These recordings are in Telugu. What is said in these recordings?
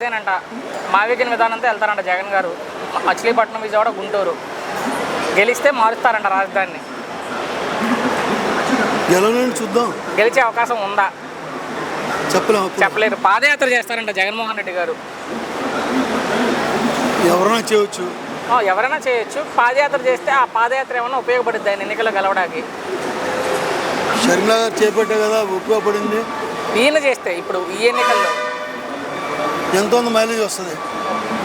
అదేనంట మావిగిన విధానంతో వెళ్తారంట జగన్ గారు. మచిలీపట్నం, విజయవాడ, గుంటూరు గెలిస్తే మారుస్తారంట రాజధానిని. చూద్దాం, గెలిచే అవకాశం ఉందా చెప్పలేరు. పాదయాత్ర చేస్తారంట జగన్మోహన్ రెడ్డి గారు. ఎవరైనా చేయొచ్చు. పాదయాత్ర చేస్తే ఆ పాదయాత్ర ఏమన్నా ఉపయోగపడుద్ది ఆయన ఎన్నికల్లో గెలవడానికి. షర్మిలా గారు చేపట్టే కదా ఉపయోగపడింది. ఈయన చేస్తే ఇప్పుడు ఈ ఎన్నికల్లో ఎంత మైలేజ్ వస్తుంది,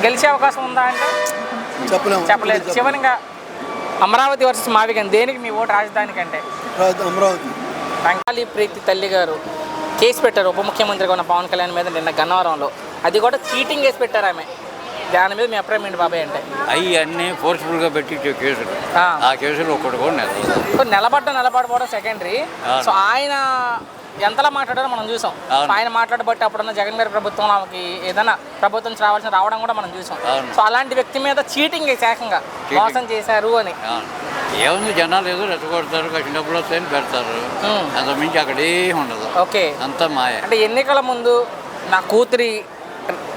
గెలిచే అవకాశం ఉందా అంటే చెప్పలేదు. చివరిగా అమరావతి వర్సెస్ మావిగన్, దేనికి మీ ఓటు రాజధాని కంటే? అమరావతి. రంగాలి ప్రీతి తల్లి గారు కేసు పెట్టారు ఉప ముఖ్యమంత్రిగా ఉన్న పవన్ కళ్యాణ్ మీద నిన్న గన్నవరంలో. అది కూడా చీటింగ్ కేసు పెట్టారు ఆమె. దాని మీద మీ అభిప్రాయం ఏంటి బాబాయ్? అంటే అవి అన్నీ ఫోర్స్ఫుల్గా పెట్టి కేసులు, ఆ కేసులు ఒక్కటి కూడా నిలబడిపోవడం సెకండరీ. సో ఆయన ఎంతలా మాట్లాడారో మనం చూసాం. ఆయన మాట్లాడబట్టి అప్పుడున్న జగన్ గారి ప్రభుత్వం ఆమెకి ఏదైనా ప్రభుత్వం రావడం కూడా మనం చూసాం. సో అలాంటి వ్యక్తి మీద చీటింగ్ ఏకంగా మోసం చేశారు అని. ఏముంది, జనాలు ఏదో రెచ్చగొడతారు, కష్ట డబ్బులు వస్తాయని పెడతారు, అంత మించి అక్కడే ఉండదు. ఓకే, అంతా మాయ. అంటే ఎన్నికల ముందు నా కూతురి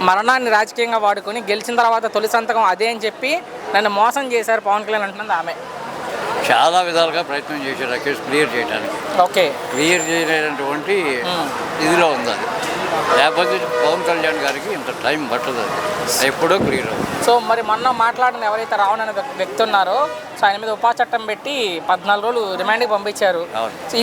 మరణాన్ని రాజకీయంగా వాడుకొని గెలిచిన తర్వాత తొలి సంతకం అదే అని చెప్పి నన్ను మోసం చేశారు పవన్ కళ్యాణ్ అంటున్నది ఆమె. చాలా విధాలుగా ప్రయత్నం చేశారు ఆ కేసు క్లియర్ చేయడానికి. ఓకే, క్లియర్ చేయలేనటువంటి ఇదిలో ఉంది అది. లేకపోతే పవన్ కళ్యాణ్ గారికి ఇంత టైం పట్టదు, అది ఎప్పుడో క్లియర్ అవుతుంది. సో మరి మొన్న మాట్లాడిన ఎవరైతే రావణ్ అనే వ్యక్తి ఉన్నారో, సో ఆయన మీద ఉపా చట్టం పెట్టి 14 రోజులు రిమాండ్కి పంపించారు.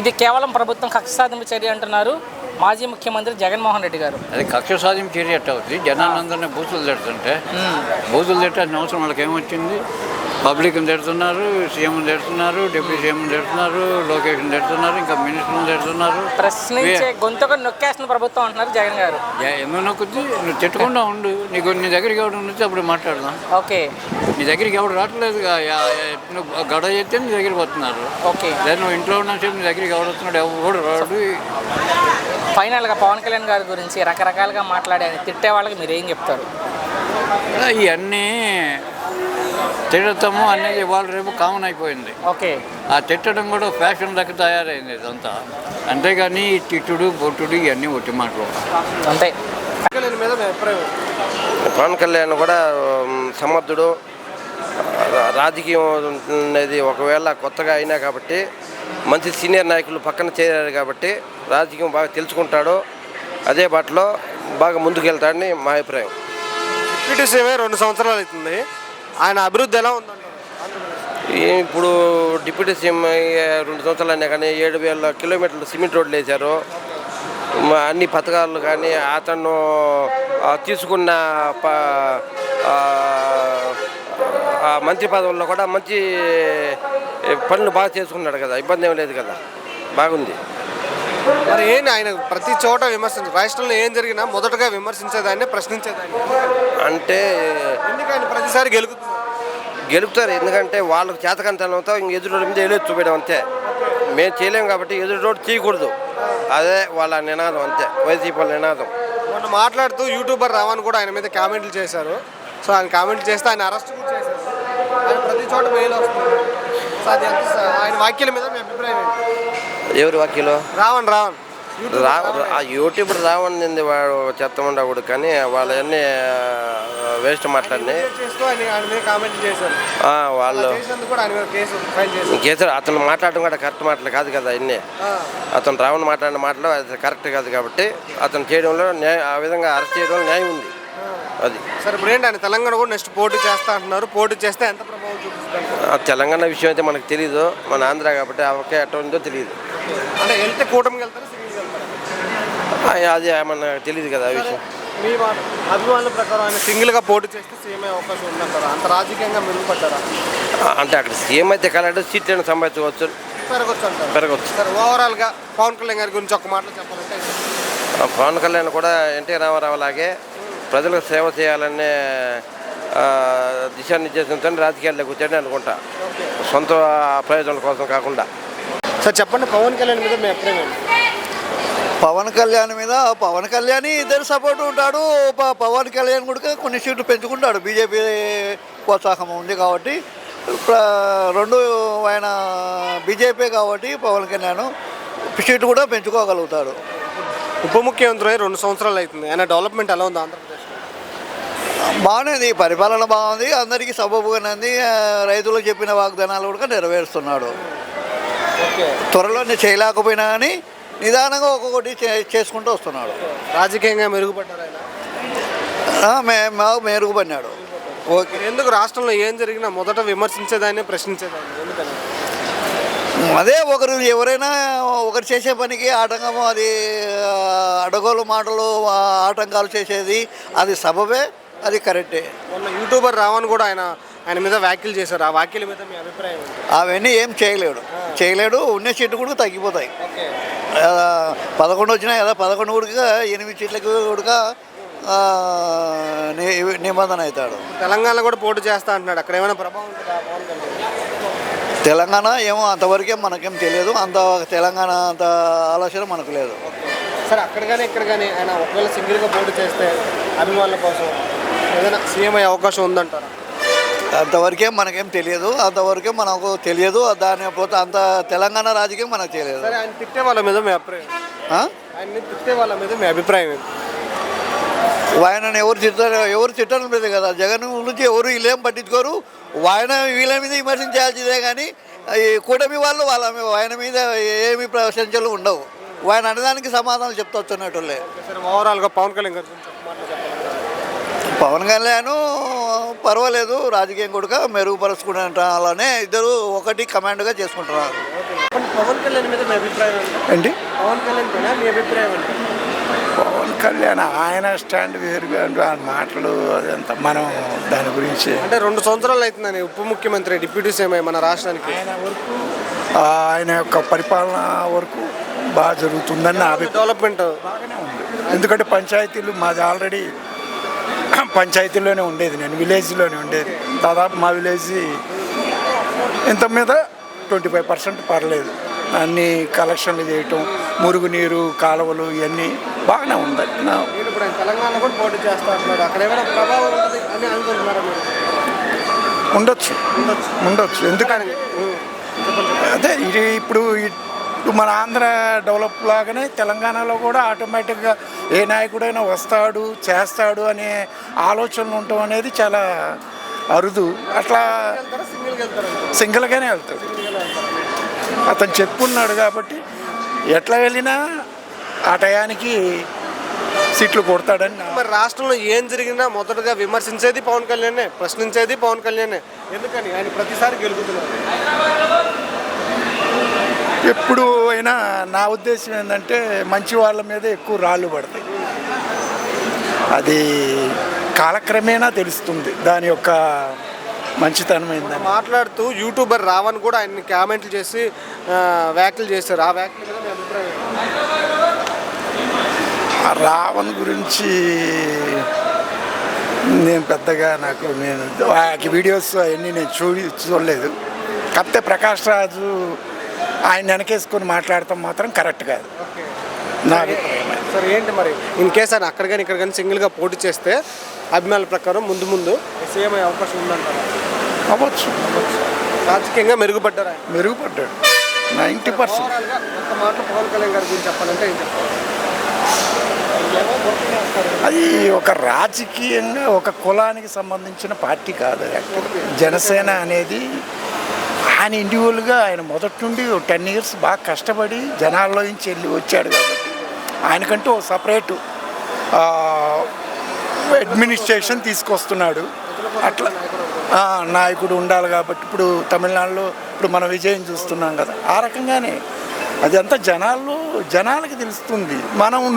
ఇది కేవలం ప్రభుత్వం కక్ష సాధింపు చర్య అంటున్నారు మాజీ ముఖ్యమంత్రి జగన్మోహన్ రెడ్డి గారు. అది కక్ష సాధింపు చర్య ఎట్ట అవుతుంది? జనాలందరినీ బూతులు తిడుతుంటే బూతులు తిట్టాల్సిన అవసరం వాళ్ళకి ఏమొచ్చింది? పబ్లిక్ని తిడుతున్నారు, సీఎంని తిడుతున్నారు, డిప్యూటీ సీఎంని తిడుతున్నారు, లోకేష్ని తిడుతున్నారు, ఇంకా మినిస్టర్ని తిడుతున్నారు. ప్రశ్నించే గొంతుగా నొక్కేస్తున్న ప్రభుత్వం అంటున్నారు జగన్ గారు. ఎందుకు నొక్కుద్ది? నువ్వు తిట్టకుండా ఉండు, నీ దగ్గరికి ఎవడు నుంచి అప్పుడు మాట్లాడదాం. ఓకే, నీ దగ్గరికి ఎవడు రావట్లేదు, నువ్వు గొడవ చేస్తే నీ దగ్గరికి వస్తున్నారు. ఓకే, లేదా నువ్వు ఇంట్లో ఉన్న సేపు నీ దగ్గరికి ఎవడు వస్తున్నాడు, ఎవడు రాడు. ఫైనల్గా పవన్ కళ్యాణ్ గారి గురించి రకరకాలుగా మాట్లాడే తిట్టే వాళ్ళకి మీరు ఏం చెప్తారు? ఇవన్నీ తిడతాము అనేది ఇవాళ రేపు కామన్ అయిపోయింది. ఓకే, ఆ తిట్టడం కూడా ఫ్యాషన్ లెక్క తయారైంది ఇదంతా. అంతేగాని తిట్టుడు బొట్టుడు ఇవన్నీ ఒట్టి మాటలు అంతే. పవన్ కళ్యాణ్ కూడా సమర్థుడు. రాజకీయం అనేది ఒకవేళ కొత్తగా అయినా కాబట్టి మంచి సీనియర్ నాయకులు పక్కన చేరారు కాబట్టి రాజకీయం బాగా తెలుసుకుంటాడు. అదే బాటలో బాగా ముందుకెళ్తాడని మా అభిప్రాయం. డిప్యూటీ సీఎం 2 సంవత్సరాలు అవుతుంది, ఆయన అభివృద్ధి ఎలా ఉందంటారు? ఇప్పుడు డిప్యూటీ సీఎం 2 సంవత్సరాలు అయినా కానీ 7,000 కిలోమీటర్లు సిమెంట్ రోడ్లు వేశారు. అన్ని పథకాలు కానీ అతను తీసుకున్న మంత్రి పదవుల్లో కూడా మంచి పనులు బాగా చేసుకున్నాడు కదా, ఇబ్బంది ఏం లేదు కదా, బాగుంది. మరి ఏంటి ఆయన ప్రతి చోట రాష్ట్రంలో ఏం జరిగినా మొదటగా విమర్శించేదాన్ని, ప్రశ్నించేదాన్ని. అంటే ఎందుకు ఆయన ప్రతిసారి గెలుపుతారు? ఎందుకంటే వాళ్ళకు చేతకంతనంతో ఇంక ఎదురు రోడ్డు మీద వెళ్ళి చూపించడం అంతే. మేము చేయలేము కాబట్టి ఎదురు రోడ్డు చేయకూడదు, అదే వాళ్ళ నినాదం అంతే, వైసీపీ వాళ్ళ నినాదం. మొన్న మాట్లాడుతూ యూట్యూబర్ రావని కూడా ఆయన మీద కామెంట్లు చేశారు. సో ఆయన కామెంట్లు చేస్తే ఆయన అరెస్ట్ కూడా చేశారు. ఆయన ప్రతి చోట బెయిల్ వస్తుంది. సో అది ఆయన వ్యాఖ్యల మీద మీ అభిప్రాయం ఏంటి? ఎవరి వ్యాఖ్యలు? రావణ్ యూట్యూబర్ రావని వాడు చెత్తమండవుడు, కానీ వాళ్ళన్నీ వేస్ట్ మాట్లాడినాయి. వాళ్ళు చేశారు. అతను మాట్లాడడం కూడా కరెక్ట్ మాటలు కాదు కదా, అన్నీ అతను రావణ్ మాట్లాడిన మాటలు అది కరెక్ట్ కాదు కాబట్టి అతను చేయడంలో ఆ విధంగా అరెస్ట్ చేయడంలో న్యాయం ఉంది. అది సరే, ఇప్పుడు ఏంటి ఆయన తెలంగాణ కూడా నెక్స్ట్ పోటీ చేస్తా అంటున్నారు. పోటీ చేస్తే ఎంత ప్రభావం చూపిస్తారు? తెలంగాణ విషయం అయితే మనకు తెలీదు, మన ఆంధ్ర కాబట్టి అవకే ఎట్లా ఉందో తెలియదు. అంటే వెళ్తే కూటమికి వెళ్తారా, అది మనకు తెలియదు కదా ఆ విషయం. మీ అభిమానుల ప్రకారం ఆయన సింగిల్గా పోటీ చేస్తే సీఎం అయ్యే అవకాశం ఉందంటారా? అంత రాజకీయంగా మెరుగుపడ్డారా? అంటే అక్కడ సీఎం అయితే కలంటే సీట్లను సంపాదించవచ్చు, పెరగవచ్చు. సార్, ఓవరాల్గా పవన్ కళ్యాణ్ గారి గురించి ఒక మాటలో చెప్పాలంటే? పవన్ కళ్యాణ్ కూడా ఎన్టీ రామారావు లాగే ప్రజలకు సేవ చేయాలనే దిశానిర్దేశంతో రాజకీయాల్లోకి వచ్చాడని అనుకుంటా, సొంత ప్రయోజనాల కోసం కాకుండా. సార్ చెప్పండి, పవన్ కళ్యాణ్ మీద మీ అభిప్రాయం? పవన్ కళ్యాణ్ ఇద్దరు సపోర్ట్ ఉంటాడు. పవన్ కళ్యాణ్ కూడా కొన్ని సీట్లు పెంచుకుంటాడు. బీజేపీ ప్రోత్సాహం ఉంది కాబట్టి 2 ఆయన బీజేపీ కాబట్టి పవన్ కళ్యాణ్ సీట్లు కూడా పెంచుకోగలుగుతాడు. ఉప ముఖ్యమంత్రి 2 సంవత్సరాలు అవుతుంది. ఆయన డెవలప్మెంట్ ఎలా ఉంది ఆంధ్రప్రదేశ్? బాగుంది, పరిపాలన బాగుంది, అందరికీ సబబుగానే రైతులకు చెప్పిన వాగ్దానాలు కూడా నెరవేరుస్తున్నాడు. త్వరలో చేయలేకపోయినా కానీ నిదానంగా ఒక్కొక్కటి చేసుకుంటూ వస్తున్నాడు. రాజకీయంగా మెరుగుపడ్డారు ఆయన. మెరుగుపడినాడు. ఓకే. ఎందుకు రాష్ట్రంలో ఏం జరిగినా మొదట విమర్శించేదాన్ని, ప్రశ్నించేదాన్ని ఎందుకని? అదే ఎవరైనా ఒకరు చేసే పనికి ఆటంకం, అది అడగోలు మాటలు ఆటంకాలు చేసేది అది సబబే, అది కరెక్టే. మొన్న యూట్యూబర్ రావణ్ కూడా ఆయన మీద వ్యాఖ్యలు చేశారు. ఆ వ్యాఖ్యల మీద మీ అభిప్రాయం ఏంటి? అవన్నీ ఏం చేయలేడు. ఉన్న సీట్లు కూడా తగ్గిపోతాయి. 11 వచ్చినాయి కదా, 11 కూడా 8 సీట్లకు కూడా నిబంధన అవుతాడు. తెలంగాణలో కూడా పోటీ చేస్తా అంటున్నాడు. అక్కడ ఏమైనా ప్రభావం ఉంటుందా పవన్ కళ్యాణ్? తెలంగాణ ఏమో అంతవరకే మనకేం తెలియదు. తెలంగాణ అంత ఆలోచన మనకు లేదు. సరే, అక్కడ కానీ ఇక్కడ కానీ ఆయన ఒకవేళ సింగిల్గా పోటీ చేస్తే అభిమానుల కోసం ఏదైనా సీఎం అయ్యే అవకాశం ఉందంటారా? అంతవరకే మనకేం తెలియదు. దాని పోతే అంత తెలంగాణ రాజకీయం మనకు తెలియదు. సరే, ఆయన తిట్టే వాళ్ళ మీద మీ అభిప్రాయం? ఆయన్ని తిట్టే వాళ్ళ మీద మీ అభిప్రాయం ఏంటి? ఆయనను ఎవరు తిట్టడం లేదు కదా. జగన్ గురించి ఎవరు వీళ్ళేం పట్టించుకోరు. ఆయన వీళ్ళ మీద విమర్శించాల్సిందే కానీ ఈ కూటమి వాళ్ళు ఆయన మీద ఏమి ప్రశంసలు ఉండవు. ఆయన అనేదానికి సమాధానం చెప్తున్నట్టులే. ఓవరాల్గా పవన్ కళ్యాణ్ గారు పవన్ కళ్యాణ్ పర్వాలేదు, రాజకీయం కూడా మెరుగుపరుచుకుంటానే ఇద్దరు ఒకటి కమాండ్గా చేసుకుంటున్నారు. పవన్ కళ్యాణ్ మీద మీ అభిప్రాయం ఏంటి? పవన్ కళ్యాణ్ మీద మీ అభిప్రాయం ఏంటి? పవన్ కళ్యాణ్ ఆయన స్టాండ్ వేరుగా ఆయన మాటలు అదంతా మనం దాని గురించి అంటే 2 సంవత్సరాలు అవుతుందని ఉప ముఖ్యమంత్రి డిప్యూటీ సీఎం మన రాష్ట్రానికి ఆయన యొక్క పరిపాలన వరకు బాగా జరుగుతుందని నా డెవలప్మెంట్ బాగానే ఉంది. ఎందుకంటే పంచాయతీలు మాది ఆల్రెడీ పంచాయతీలోనే ఉండేది, నేను విలేజ్లోనే ఉండేది. దాదాపు మా విలేజ్ ఇంత మీద 25% పర్లేదు. అన్ని కలెక్షన్లు చేయటం, మురుగునీరు కాలువలు ఇవన్నీ బాగానే ఉంది. ఇప్పుడు తెలంగాణ కూడా పోటీ చేస్తా అంటున్నారు. అక్కడ ఏమైనా ప్రభావం ఉంటుంది అని అనుకుంటున్నారా మీరు? ఉండొచ్చు. ఎందుకని అదే ఇది ఇప్పుడు మన ఆంధ్ర డెవలప్ లాగానే తెలంగాణలో కూడా ఆటోమేటిక్గా ఏ నాయకుడైనా వస్తాడు చేస్తాడు అనే ఆలోచనలు ఉండటం అనేది చాలా అరుదు. అట్లా సింగిల్గానే వెళ్తాడు. అతను చెప్పున్నాడు కాబట్టి ఎట్లా వెళ్ళినా ఆ టయానికి సీట్లు కొడతాడని. మరి రాష్ట్రంలో ఏం జరిగినా మొదటగా విమర్శించేది పవన్ కళ్యాణే, ప్రశ్నించేది పవన్ కళ్యాణే. ఎందుకని ఆయన ప్రతిసారి గెలుపుతున్నారు? ఎప్పుడు అయినా నా ఉద్దేశం ఏంటంటే మంచి వాళ్ళ మీద ఎక్కువ రాళ్ళు పడతాయి. అది కాలక్రమేణా తెలుస్తుంది దాని యొక్క మంచితనం ఏందని. మాట్లాడుతూ యూట్యూబర్ రావణ్ కూడా ఆయన్ని కామెంట్లు చేసి వ్యాఖ్యలు చేశారు. ఆ వ్యాఖ్యల మీద మీ అభిప్రాయం? రావణ్ గురించి నేను పెద్దగా నేను వీడియోస్ అవన్నీ నేను చూడలేదు. కాకపోతే ప్రకాష్ రాజు ఆయన వెనకేసుకొని మాట్లాడటం మాత్రం కరెక్ట్ కాదు నా అభిప్రాయం. సరే, ఏంటి మరి ఇన్ కేసు ఆయన అక్కడ కానీ ఇక్కడ కానీ సింగిల్గా పోటీ చేస్తే అభిమానుల ప్రకారం ముందు సీఎం అయ్యే అవకాశం ఉందంటారా? అవ్వచ్చు. రాజకీయంగా మెరుగుపడ్డారు 90%. ఒక మాట పవన్ కళ్యాణ్ గారి గురించి చెప్పాలంటే ఏం చెప్పాలి? అది ఒక రాజకీయంగా ఒక కులానికి సంబంధించిన పార్టీ కాదు. జనసేన అనేది ఆయన ఇండివిజువల్గా ఆయన మొదటి నుండి 10 years బాగా కష్టపడి జనాల్లో నుంచి వెళ్ళి వచ్చాడు కాబట్టి ఆయనకంటూ ఒక సపరేటు అడ్మినిస్ట్రేషన్ తీసుకొస్తున్నాడు. అట్లా నాయకుడు ఉండాలి కాబట్టి ఇప్పుడు తమిళనాడులో ఇప్పుడు మనం విజయం చూస్తున్నాం కదా, ఆ రకంగానే అదంతా జనాలకి తెలుస్తుంది.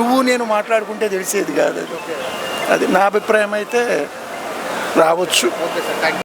నువ్వు నేను మాట్లాడుకుంటే తెలిసేది కాదు. అది నా అభిప్రాయం అయితే రావచ్చు.